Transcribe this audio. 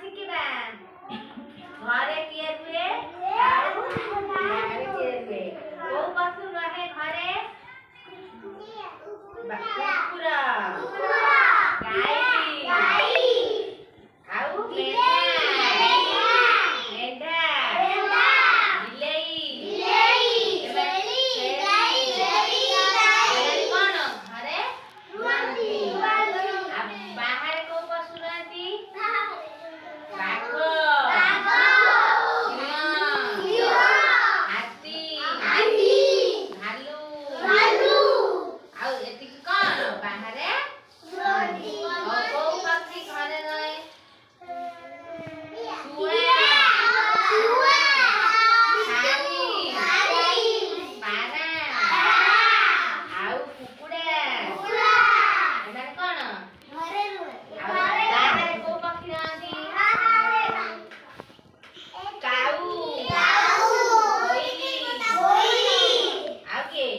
ଶିଖିବା। ଘରେ କିଏ ରୁହେ ଆଉ ବାହାରେ କିଏ ରୁହେ? କୋଉ ପଶୁ ରହେ ଘରେ? କୁକୁର, ଗାଈ ଆଉ ମେଣ୍ଢା, ବିଲେଇ, ଏମାନେ କଣ ଘରେ ରୁହନ୍ତି। ଆଉ ବାହାରେ କୋଉ ପଶୁ ରୁହନ୍ତି? ବାଘ, ହାତୀ, ଭାଲୁ ଆଉ ଏତିକି କଣ ବାହାରେ ରୁହନ୍ତି। କୋଉ ପକ୍ଷୀ ଘରେ ରହେ? ଶୁଆ, ଶାରୀ, ପାରା ଆଉ କୁକୁଡ଼ା, ଏମାନେ କଣ ଘରେ ରୁହନ୍ତି। ଆଉ ବାହାରେ କୋଉ ପକ୍ଷୀ ରହନ୍ତି? କାଉ, କୋଇଲି ଆଉ କିଏ?